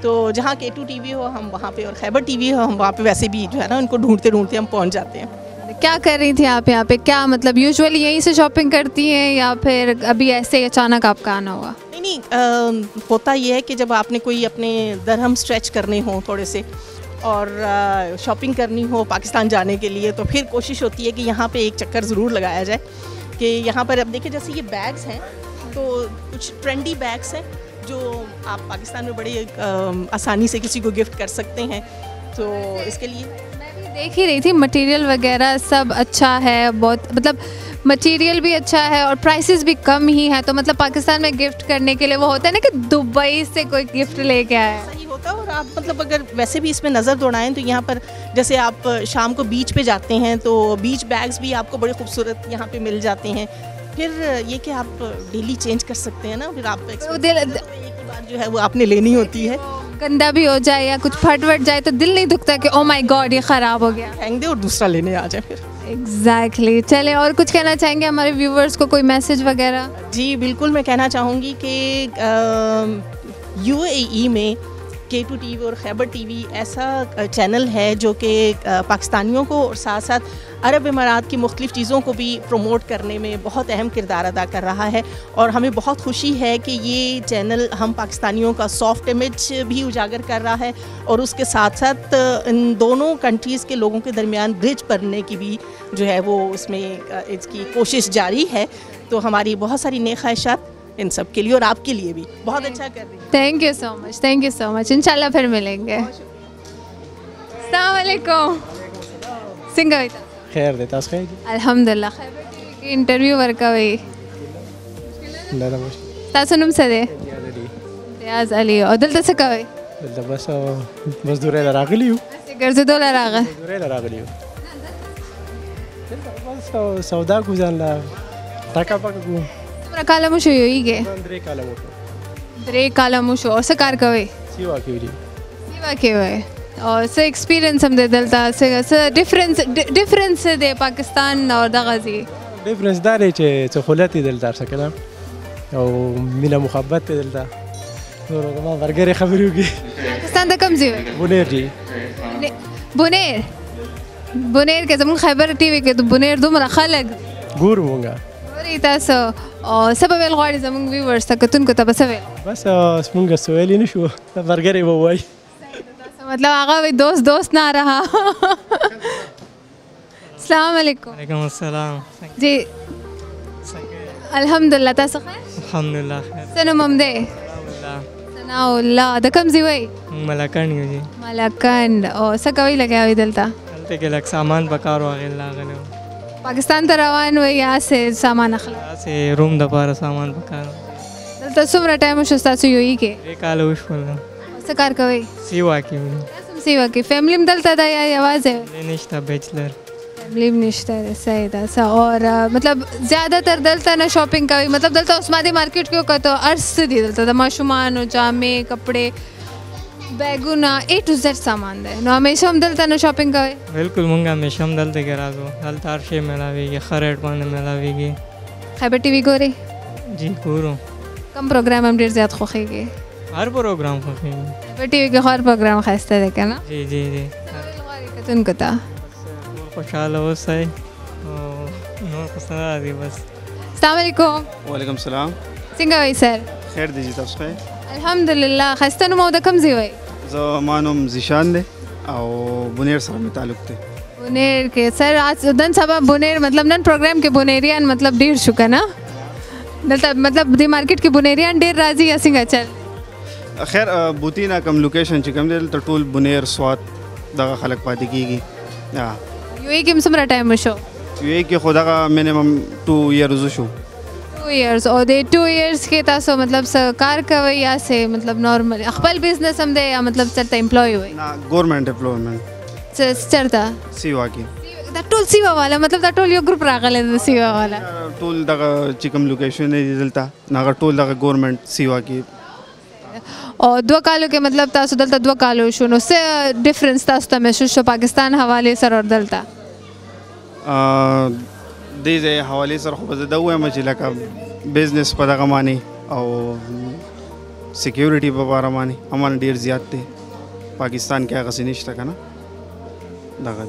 تو جہاں K2 TV ہو ہم وہاں پہ اور خیبر ٹی وی ہو ہم وہاں پہ ویسے بھی جو ہے نا ان کو ڈھونڈتے ڈھونڈتے ہم پہنچ جاتے ہیں. کیا کر رہی تھی آپ یہاں پہ؟ کیا مطلب یوزولی یہیں سے شاپنگ کرتی ہیں یا پھر ابھی ایسے اچانک آپ کا آنا ہوا؟ نہیں ہوتا یہ ہے کہ جب آپ نے کوئی اپنے درہم اسٹریچ کرنے ہوں تھوڑے سے اور شاپنگ کرنی ہو پاکستان جانے کے لیے تو پھر کوشش ہوتی ہے کہ یہاں پہ ایک چکر ضرور لگایا جائے. کہ یہاں پر اب دیکھیں جیسے یہ بیگز ہیں تو کچھ ٹرینڈی بیگز ہیں جو آپ پاکستان میں بڑی آسانی سے کسی کو گفٹ کر سکتے ہیں. تو اس کے لیے میں بھی دیکھ ہی رہی تھی مٹیریل وغیرہ سب اچھا ہے. بہت مطلب مٹیریل بھی اچھا ہے اور پرائسز بھی کم ہی ہے. تو مطلب پاکستان میں گفٹ کرنے کے لیے وہ ہوتا ہے نا کہ دبئی سے کوئی گفٹ لے کے آیا صحیح ہوتا ہے. اور آپ مطلب اگر ویسے بھی اس میں نظر دوڑائیں تو یہاں پر جیسے آپ شام کو بیچ پہ جاتے ہیں تو بیچ بیگز بھی آپ کو بڑے خوبصورت یہاں پہ مل جاتے ہیں. پھر یہ کہ آپ ڈیلی چینج کر سکتے ہیں نا. پھر آپ ایک ہی بار جو ہے وہ آپ نے لینی ہوتی ہے. گندا بھی ہو جائے یا کچھ پھٹ وٹ جائے تو دل نہیں دکھتا کہ او مائی گاڈ یہ خراب ہو گیا. پھینک دے اور دوسرا لینے آ جائے پھر. ایگزیکٹلی. چلے اور کچھ کہنا چاہیں گے ہمارے ویورز کو کوئی میسج وغیرہ؟ جی بالکل میں کہنا چاہوں گی کہ UAE میں K2 TV اور خیبر ٹی وی ایسا چینل ہے جو کہ پاکستانیوں کو اور ساتھ ساتھ عرب امارات کی مختلف چیزوں کو بھی پروموٹ کرنے میں بہت اہم کردار ادا کر رہا ہے. اور ہمیں بہت خوشی ہے کہ یہ چینل ہم پاکستانیوں کا سافٹ امیج بھی اجاگر کر رہا ہے اور اس کے ساتھ ساتھ ان دونوں کنٹریز کے لوگوں کے درمیان برج بننے کی بھی جو ہے وہ اس میں اس کی کوشش جاری ہے. تو ہماری بہت ساری نیک خواہشات ان سب کے لیے اور آپ کے لیے بھی. بہت اچھا کر رہی ہیں. تھینک یو سو مچ. تھینک یو سو مچ. انشاءاللہ پھر ملیں گے. السلام علیکم. څنګه وای؟ خیر دی. تاسو ښه یاست؟ الحمدلله. خیبر ټي وي کې انټرویو ورکوي. نه نه مشکل. تاسو نوم څه دی؟ ریاض علي. او دلته څه کوئ؟ دلته بس مزدورۍ ته راغلي یو. ګرځېدو له راغله؟ مزدورۍ ته راغلي یو. دلته بس سودا کوو ځان له ټاکه پاکه کوو. څومره کاله مو شو یویږې؟ 3 کاله مو شو. 3 کاله مو شو. او څه کار کوئ؟ سیوا کې ویلي. سیوا کې وای. او څه ایکسپیرینس هم دی دلته؟ څه ډفرنس دی پاکستان او دغه ځای؟ ډیفرنس دا دی چې څه خولت یې دلته څه که نه او مینه محبت دی دلته نور زما برګرې خبرې وکړي پاکستان ته کوم ځای وایي؟ بونیر جي بونیر کې زموږ خیبر ټي وي کې د بونیر دومره خلک ګورو مونږه ګورئ تاسو او څه به ویل غواړئ زموږ ویورز ته کتونکو ته به څه ویل بس مونږ څه ویلی نه شو برګرې به ووایي मतलब आगा भी दोस्त ना रहा अस्सलाम वालेकुम वालेकुम अस्सलाम जी अल्हम्दुलिल्लाह तासो खैर अल्हम्दुलिल्लाह खैर सनो ममदे सनाउल्लाह द कम जी वही मलकन जी मलकन ओ सकवई लगे हुई दलता दलते के लग सामान बकार वागला गने पाकिस्तान त रवान हुई यहाँ से सामान अखला से रूम दपार सामान बकार दलता सुमरा टाइम शस्ता सु योई के एक आलो उशफल सकार कवई सीवा की सीवा की फैमिली में दलता था या आवाज है निश्ता बैचलर फैमिली में निश्ता है सही था सा और मतलब ज़्यादातर दलता ना शॉपिंग का भी मतलब दलता उस्मानी मार्केट क्यों का तो अर्स दी दलता था माशुमान जामे कपड़े बैगुना A to Z सामान दे नो हमेशा हम दलता ना शॉपिंग का बिल्कुल मुंगा हमेशा हम दलते करा दो दलता अर्शे मिलावेगी खरेट पाने मिलावेगी खैबर टीवी को रे जी पूरो कम प्रोग्राम हम डेढ़ ज़्यादा खोखेंगे हर प्रोग्राम खोखेंगे खैबर टीवी के हर प्रोग्राम खास्ता देखे ना जी जी जी तुमको था खुशहाल हो सही नूर पसंद आ रही बस अस्सलाम वालेकुम वालेकुम सलाम सिंगा भाई सर खैर दीजिए तब से अल्हम्दुलिल्लाह खस्ता नु मौदा कम जी भाई जो मानोम जिशान दे और बुनेर सर में ताल्लुक थे बुनेर के सर आज दन सबा बुनेर मतलब नन प्रोग्राम के बुनेरियन मतलब डेढ़ शुका ना मतलब दी मार्केट के बुनेरियन डेढ़ राजी या सिंगा चल खैर बुतीना कम लोकेशन चिकम दिल तो टूल बुनेर स्वाद दगा खलक पाती की यूए के समरा टाइम शो यूए के खुदा का मिनिमम 2 इयर्स शो 2 इयर्स और दे 2 इयर्स के तासो मतलब सरकार का या से मतलब नॉर्मल अखबार बिजनेस हम दे या मतलब चलता एम्प्लॉय हुए ना गवर्नमेंट एम्प्लॉयमेंट चलता सीवा की द टोल सीवा वाला मतलब द टोल यो ग्रुप रागले द सीवा वाला टोल दगा चिकम लोकेशन ने दिलता नागर टोल दगा गवर्नमेंट सीवा की और दो कालों के मतलब तासो दलता दो कालों शुनो से डिफरेंस तासो तमें शो पाकिस्तान हवाले सर और दलता दीजे हवाले सर खूब ज़्यादा हुआ मुझे लगा बिजनेस पता कमानी और सिक्योरिटी पर बारा मानी हमारे डेढ़ ज़्यादा पाकिस्तान क्या कसी निश्ता का ना दगा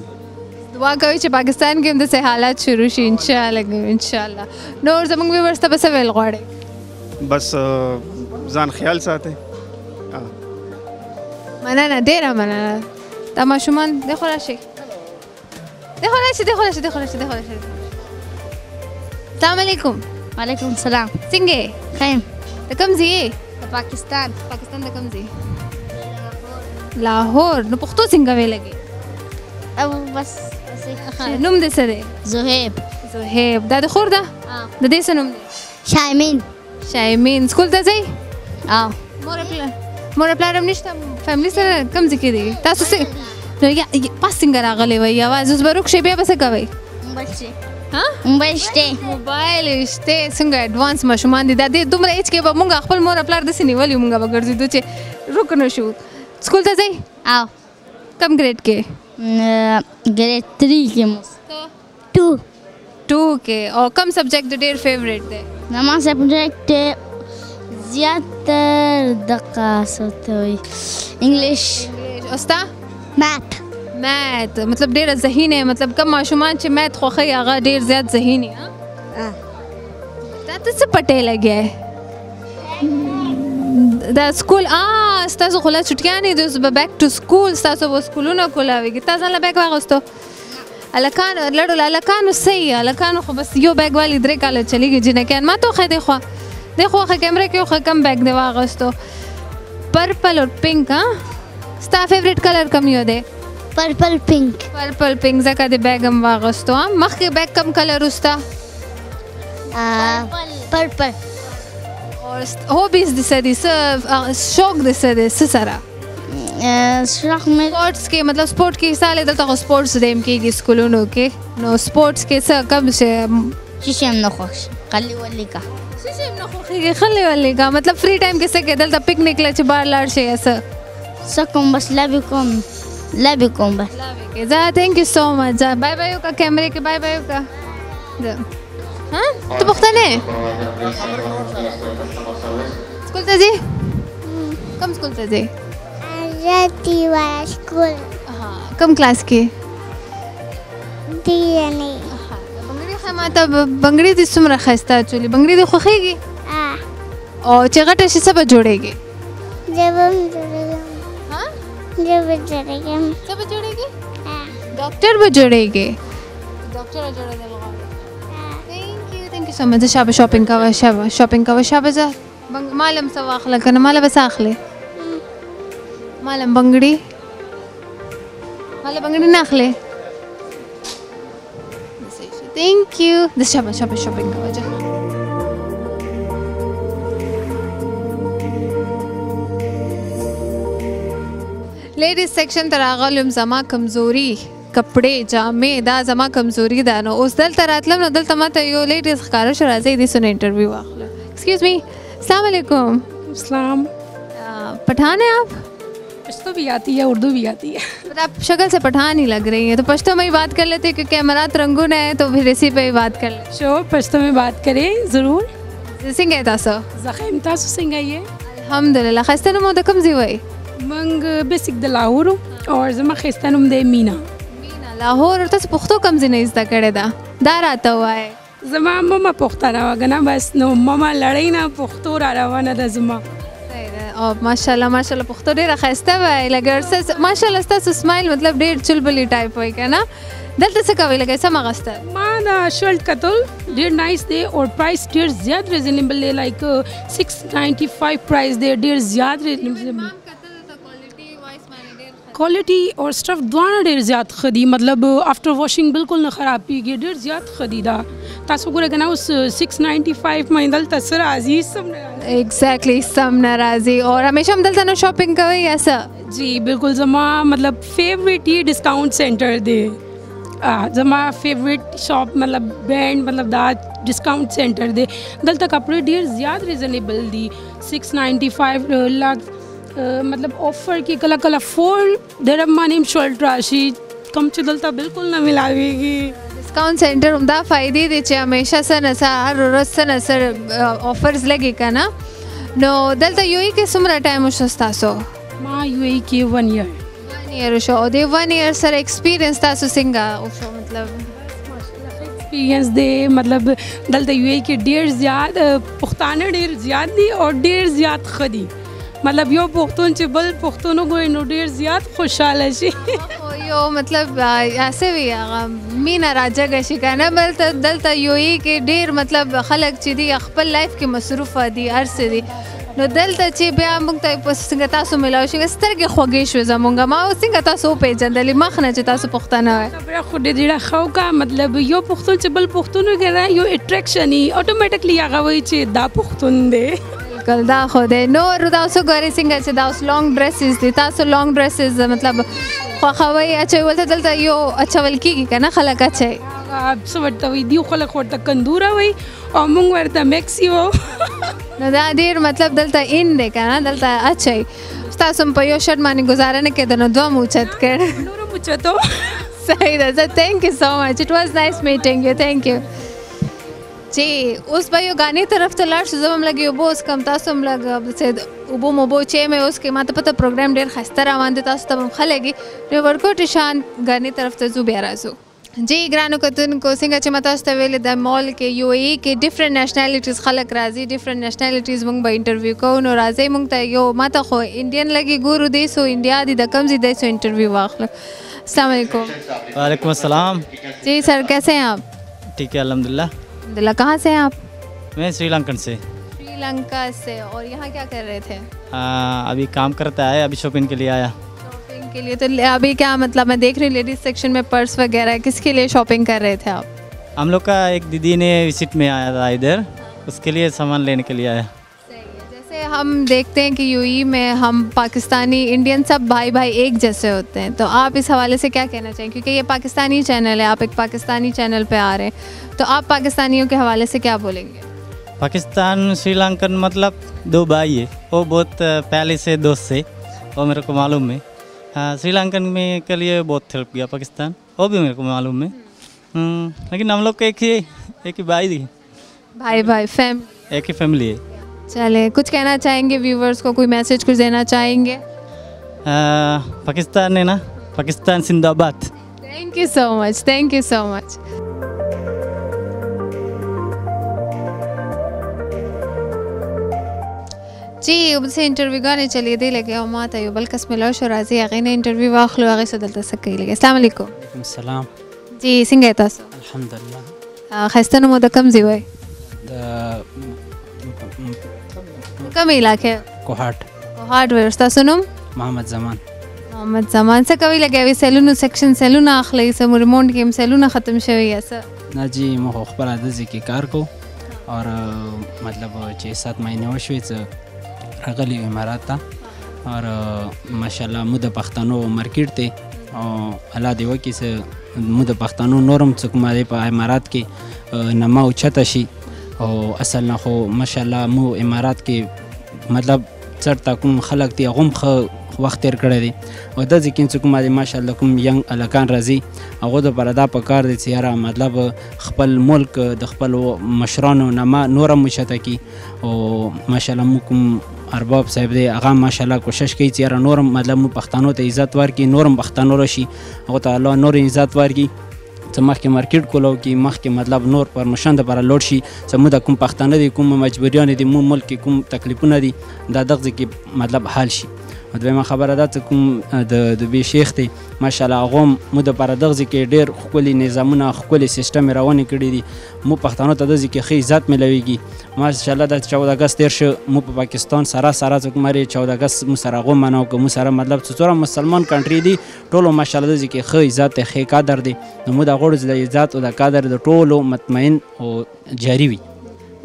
दुआ कभी चे पाकिस्तान के अंदर से हालात शुरू शी इंशाल्लाह नोर ज़मीन में वर्षा बस वेल गाड़े बस जान ख्याल साथे मना ना डेरा मना तमाशुमान देखो राशि अस्सलाम वालेकुम वालेकुम सलाम सिंगे खैम कम जी पाकिस्तान कम जी लाहौर न पुख्तो सिंगा वे लगे अब बस नुम दे सदे ज़ुहैब दाद खुरदा दे सनुम शायमीन स्कूल ता जाई मोर प्लान निश्ता फैमिली से कम जिके दी तासु से नो या पास सिंगर आगले वही आवाज उस बरुक शेबिया बस कवे मोबाइल स्टे सिंगर एडवांस मशुमान दी दादी तुमरे एज के मुंगा खपल मोर प्लान दसी निवली मुंगा बगर जी दुचे रुक न शू स्कूल ता जाई कम ग्रेड के ग्रेड 3 के 2 के और कम सब्जेक्ट डेर फेवरेट दे नमा सब्जेक्ट ज्यादातर दक्का सोतोई इंग्लिश उस्ता मैथ मतलब डेर ज़हीन है मतलब कम माशुमान चे मैथ खोखई आगा डेर ज़्यादा ज़हीन है ताते से पटे लगे है द स्कूल स्तासो खुला छुट्टियाँ नहीं दो सुबह बैक टू स्कूल स्तासो वो स्कूलों ना खुला हुई ताज़ा ला बैग वागस्तो अलकान लड़ो अलकान उससे ही अलकान खो बस यो बैग वाली दरे काले चली गई जिन्हें क्या माँ तो खे देखो खे कैमरे क्यों खे कम बैग दे वागस्तो पर्पल और पिंक हाँ स्टा फेवरेट कलर कम यो दे पर्पल पिंक जका दे बैग हम वागस्तो हाँ मख के बैग कम कलर उसता पर्पल और हॉबीज दिसे शौक दिसे सरा शौक में स्पोर्ट्स के मतलब स्पोर्ट के साले दल तक स्पोर्ट्स देम के स्कूलों के नो स्पोर्ट्स के स कब से शीशम नखोश खली वाली का मतलब फ्री टाइम के से के दल तक पिकनिक ले बाहर लाड़ से ऐसा सकम बस लबिकम बस जा थैंक यू सो मच जा बाय बाय का कैमरे के बाय बाय का हाँ तो पुख्तन है स्कूल तजी कम स्कूल तजी जाती वाला स्कूल हाँ कम क्लास की दिया नहीं बंगड़ी खमाता बंगड़ी दी सुमरा खस्ता चुली बंगड़ी दी खुखेगी और चगटा से सब जोड़ेगी जब हम जुड़ेंगे हाँ जब जुड़ेंगे सब जोड़ेगी डॉक्टर भी जोड़ेगी डॉक्टर जोड़े थैंक यू सो मच शाबा शॉपिंग का शाबा मालम सवाखला कना माला बस आखले मालम बंगड़ी नाखले थैंक यू द शाबा शॉपिंग का वजह लेडीज सेक्शन तरागलम जमा कमजोरी कपड़े जामे दा जमा कमजोरी दा नो उस दल तरातलम नो दल तमाता यो लेडीज खकारो शराजे दी सुने इंटरव्यू आखला एक्सक्यूज मी अस्सलाम वालेकुम अस्सलाम पठान है आप पश्तो भी आती है उर्दू भी आती है पर आप शक्ल से पठान ही लग रही हैं तो पश्तो में ही बात कर लेते क्योंकि अमरात रंगून है तो फिर इसी पे ही बात कर ले शो पश्तो में बात करें ज़रूर सिंगे तासो ज़ख़ीम तासो सिंगाइए अल्हम्दुलिल्लाह खस्ता नुम दकम जीवाई मंग बेसिक द लाहौर और जमा खस्ता नुम दे मीना लाहौर और तस पुख्तो कम जी नहीं इज़्दा करे दा दार आता हुआ है जमा ममा पुख्ता रहा गना बस नो ममा लड़ाई ना पुख्तो रहा ना दा जमा और माशाल्लाह पुख्तो डेरा खस्ता है लगे माशाल्लाह स्ता स्माइल मतलब डेढ़ चुलबुली टाइप होई का ना दलते से कभी लगे समा गस्ता माना शर्ट कतल डेढ़ नाइस दे और प्राइस डेढ़ ज़्यादा रीजनेबल है लाइक 695 प्राइस दे डेढ़ ज़्यादा रीजनेबल क्वालिटी और स्टफ दोनों डेढ़ ज़्यादा खदी मतलब आफ्टर वॉशिंग बिल्कुल न ख़राब पीगी डेढ़ ज़्यादा खदीदा तासो को लगना उस 695 में दल तसर अजीज सब एग्जैक्टली सब नाराज़ी और हमेशा हम दल तना शॉपिंग का वही ऐसा जी बिल्कुल जमा मतलब फेवरेट ये डिस्काउंट सेंटर दे जमा फेवरेट शॉप मतलब ब्रांड मतलब दा डिस्काउंट सेंटर दे दल तक कपड़े डेढ़ ज़्यादा रीजनेबल दी 695 लाख मतलब ऑफर की कला 4 दरम माने शर्ट राशि कम चलता बिल्कुल ना मिलावेगी डिस्काउंट सेंटर उमदा फ़ायदे दे हमेशा सन ऐसा हर रोज सन असर ऑफर्स लगे का ना नो दलता यूई के सुमरा टाइम उशस्ता सो मां यूई के 1 ईयर शो दे 1 ईयर सर एक्सपीरियंस तासो सिंगा उशो मतलब एक्सपीरियंस दे मतलब दलता यूई के डेढ़ ज़्यादा पुख्ताना डेढ़ ज़्यादा दी और डेढ़ ज़्यादा खदी मतलब यो पुख्तून चे बल पुख्तूनों को इन डेढ़ ज़्यादा खुशहाल है जी यो मतलब ऐसे भी मीना राजा का शिकाना बल दलता योई के डेढ़ मतलब खलक चीदी अखबल लाइफ के मसरूफ़ दी अरसे दी नो दलता ची बया मुंगता सिंगता सो मिलाओ शिंग स्तर के खोगेश वज़ा मुंगा माँ सिंगता सो पे जंदली मखना चिता सो पुख्ताना है बड़ा खुद दिला खाओ का मतलब यो पुख्तून चे बल पुख्तूनों के रहा यो अट्रैक्शन ही ऑटोमेटिकली आगा वही चे दा पुख्तून दे कल दा खोदे नो रुदासो गरे सिंगर से दास लॉन्ग ड्रेसेस दी तासो लॉन्ग ड्रेसेस मतलब खवाई अच्छा बोलते दलता यो अच्छा वल्की की का ना खलक अच्छा आप समझता हुई दियो खलक होता कंदूरा हुई और मुंग वरता मैक्सियो न दा देर मतलब दलता इन दे का ना दलता अच्छा ही तासो पयो शर्ट मानी गुजारा ने के दनो दो मुचत कर नूरो मुचतो सही दा thank you so much it was nice meeting you thank you जी उस भाई गाने तरफ तो लास्ट जब हम लगे वो उस कम तासो हम लग से उबो मोबो चे में उसके माता पता प्रोग्राम डेर खस्ता रवान दे तासो तब हम खलेगी रे वर्कआउट शान गाने तरफ तो जु बेराजो जी ग्रानो कतन को सिंगा चे माता वेले द मॉल के यूएई के डिफरेंट नेशनलिटीज खलक राजी डिफरेंट नेशनलिटीज मुंग बा इंटरव्यू को नो राजे मुंग ता यो माता खो इंडियन लगी गुरु देसो इंडिया दी द कम जी देसो इंटरव्यू वाखलो अस्सलाम वालेकुम वालेकुम अस्सलाम जी सर कैसे हैं आप ठीक है अल्हम्दुलिल्लाह अल्हम्दुलिल्लाह कहाँ से हैं आप मैं श्रीलंकन से श्रीलंका से और यहाँ क्या कर रहे थे अभी काम करता है अभी शॉपिंग के लिए आया शॉपिंग के लिए तो अभी क्या मतलब मैं देख रही हूँ लेडीज सेक्शन में पर्स वगैरह किसके लिए शॉपिंग कर रहे थे आप हम लोग का एक दीदी ने विजिट में आया था इधर उसके लिए सामान लेने के लिए आया जैसे हम देखते हैं कि यूएई में हम पाकिस्तानी इंडियन सब भाई भाई एक जैसे होते हैं तो आप इस हवाले से क्या कहना चाहेंगे क्योंकि ये पाकिस्तानी चैनल है आप एक पाकिस्तानी चैनल पे आ रहे हैं तो आप पाकिस्तानियों के हवाले से क्या बोलेंगे पाकिस्तान श्रीलंकन मतलब दो भाई है वो बहुत पहले से दोस्त से वो मेरे को मालूम है श्रीलंकन में के लिए बहुत हेल्प किया पाकिस्तान वो भी मेरे को मालूम है लेकिन हम लोग का एक ही भाई भाई भाई फैमिली? एक ही फैमिली है। चले, कुछ कहना चाहेंगे व्यूवर्स को, कोई मैसेज कुछ देना चाहेंगे? पाकिस्तान है ना, पाकिस्तान जिंदाबाद। Thank you so much, thank you so much. जी उनसे इंटरव्यू गाने चलिए दे लगे और माता यो बल्कस मिलो शराजी अगेने इंटरव्यू वाखलो आगे सदलता सके लगे। अस्सलाम वालेकुम। वालेकुम सलाम। जी सिंगे तासो अल्हम्दुलिल्लाह खस्तनो मोद कम जीवे कम इलाके कोहाट वे उस्ता सुनुम मोहम्मद जमान से कभी लगे अभी सैलून सेक्शन सैलून आखले से रिमोट गेम सैलून ख़त्म शवी ऐसा ना जी मैं खबर आदि की कार को और मतलब 6-7 महीने वशवेच रगली इमारत था और माशाल्लाह मुद पख्तानो मार्केट थे और अल्लाह देवा की से मुद पख्तानो नोरम चुकमारे पर इमारत के नमा उछता शी और असल ना हो माशाल्लाह मु इमारत के मतलब चढ़ता कुम खलक थी गुम वक्त तेर करे दी और द जिकिन चुकमारे माशाल्लाह कुम यंग अलकान रजी अगोदो पर अदा पकार दे सियारा मतलब खपल मुल्क द खपल मशरानो नमा नोरम उछता की और माशाल्लाह मुकुम अरबाब साहब दे आगा माशाल्लाह कोशिश की चियारा नोरम मतलब मु पख्तानो ते इज्जत वार की नोरम पख्तानो रशी और ताला नोर इज्जत वार की समख के मार्केट को की मख के मतलब नोर पर मशंद पर लोड शी समुदा कुम पख्तानो दी कुम मजबूरियां दी मु मुल्क की कुम तकलीफुना दी दा दغ की मतलब हाल शी دویمه خبره ده چې کوم د بي شیخ دی ماشاءالله هغه مو د پر دغه کې ډېر خپل نظامونه خپل سیستم روانه کړی دي مو پښتنو ته د ځکه خې عزت ملويږي ماشاءالله د 14 اگست تیر شو مو په پاکستان سره چې کومري 14 اگست مو سره غو منو کوم سره مطلب څوره مسلمان کنټری دي ټولو ماشاءالله د ځکه خې عزت خې قدر دي نو مو د غوړ د عزت او د قدر د ټولو مطمئن او جاری وي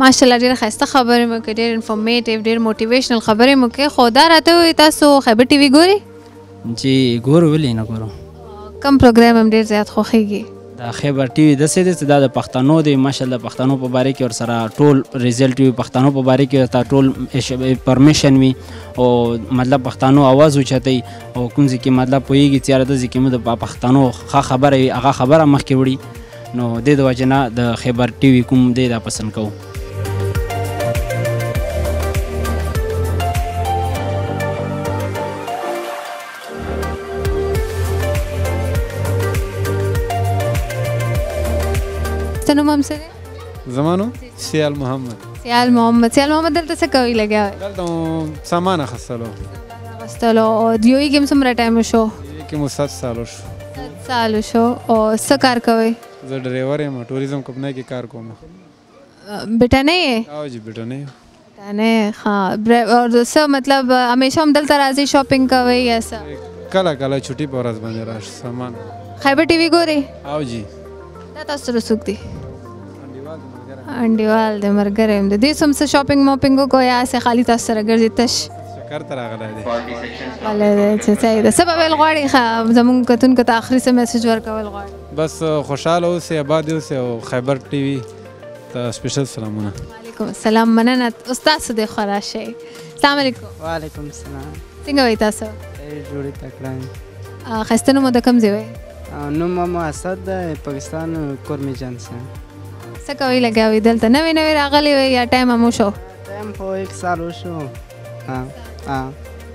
माशाल्लाह ډېر ښایسته خبرې مو کې ډېر انفارمیټیو ډېر موټیویشنل خبرې مو کې خدا راته وي تاسو خیبر ټي وي ګوري جی ګورو ولې نه ګورو کم پروګرام هم ډېر زیات خوښیږي دا خیبر ټي وي د څه د پښتنو دی ماشاءالله پښتنو په باره کې ور سره ټول ریزلټ وي پښتنو په باره کې تا ټول پرمیشن وي او مطلب پښتنو आवाज اوچتای او کوم ځکه مطلب پویږي چې را د ځکه مو د پښتنو خبره هغه خبره مخکې وړي نو د وجنه د خیبر ټي وي کوم دی دا پسند کوو نو مم سره زمانو سیال محمد دلته څه کوي لګیا دلته سامان اخستلو او دیوی کوم څومره ټایم شو کې مو 7 سال شو او څه کار کوي زه ډرایور یم ټوریزم کمپنۍ کې کار کوم بیٹا نه یې او جی بیٹا نه ها اور څه مطلب همیشه هم دلته راځي شاپینګ کوي یا څه کله کله چھٹی په ورځ باندې راشي سامان خیبر ټي وي ګوري او جی دا تاسو سره څوک دي انډیوال د مرګره هم د دې سم څه شاپینګ ماپینګ کو یا سه خالی تاسو سره ګرځي تش کار تر غلا دي والله چې څه ده سبب الغواړي زمون کتون کته اخري سه میسج ورکول غواړي بس خوشاله اوسه آباد اوسه او خیبر ټي وي ته سپیشل سلامونه وعلیکم السلام مننه استاد سده خراشه السلام علیکم وعلیکم السلام څنګه وای تاسو جوړی تکړه خستنو مو د کم دی وای نو ماما اسد پاکستان کورمی جان سے څه کوي لګاوي دلته نوې نوې راغلي وي یا ټایم مو شو ټایم خو 1 سال وشو ها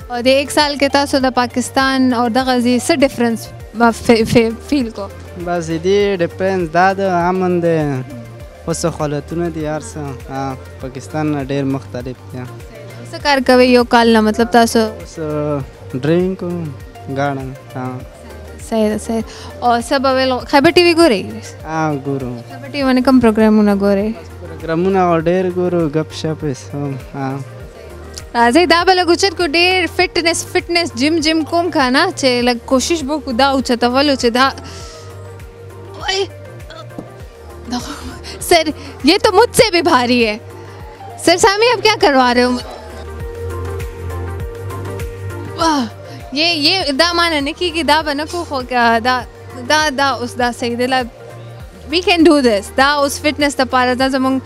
او د 1 سال کې تاسو د پاکستان او د غزي څه ډیفرنس فیل کو بس دې ډیفرنس دا د امن ده اوس حالتونه دي ارسه پاکستان ډېر مختلف دي څه کار کوي یو کال نه مطلب تاسو ډرینګ غاړه صحیح او سبب خیبر ټي وي ګوري ګورو خیبر ټي وي باندې کوم پروګرامونه ګوري پروګرامونه ډېر ګورو غپ شپ راځي دا بل ګوچت کو ډېر فټنس جیم کوم کانا چې لګ کوشش بو کو دا او چتولو چې دا सर ये तो मुझसे भी भारी है सर सामी आप क्या करवा रहे हो वाह ये दा माना नहीं कि दा बना को हो क्या दा उस दा सही दिला we can do this दा उस फिटनेस ता पारा दा जमंग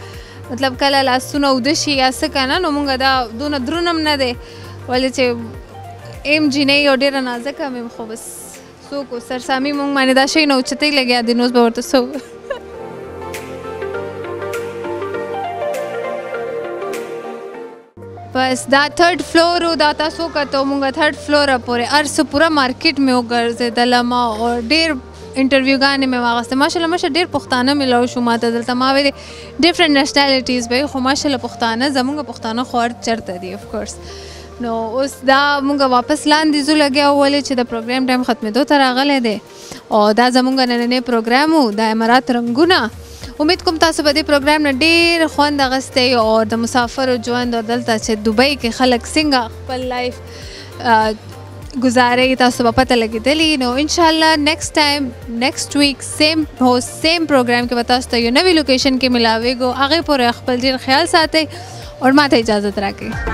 मतलब कल ला सुना उद्देश्य या सकाना नो मंगा दा दोन द्रुनम न दे वाले चे एम जी नहीं ओडेर नाजका में खो बस सो को सर सामी मंग माने दा शई न उचते लगे दिनोस बवर तो सो بس دا 3rd فلور او دا تاسو کته مونږه 3rd فلور پورې ارس پورا مارکیټ مې وګرځېدله ما او ډېر انټرویوګانې مې واغستې ماشاءالله ماشه ډېر پښتانه ملاو شو ما ته دلته ما ویلې ډفرنټ نیشنالټیز به خو ماشاءالله پښتانه زمونږ پښتانه خو هر چېرته دي افکورس نو اوس دا مونږ واپس لاندې ځو لګیا ولې چې د پروګرام ټایم ختمېدو ته راغلی دی او دا زمونږ نننی پروګرام و د امارات رنګونه امید کوم تاسو به دې پروګرام نه ډېر خوند اخیستی او د مسافرو ژوند او دلته چې دوبۍ کې خلک څنګه خپل لایف گزارے تاسو په پته لګېدلی نو انشاءالله نیکسٹ ویک سیم ہوسٹ سیم پروګرام کې به تاسو ته یو نوې لوکیشن کې ملاویږو هغې پورې خپل ډېر خیال ساتئ اور ما ته اجازت راکړئ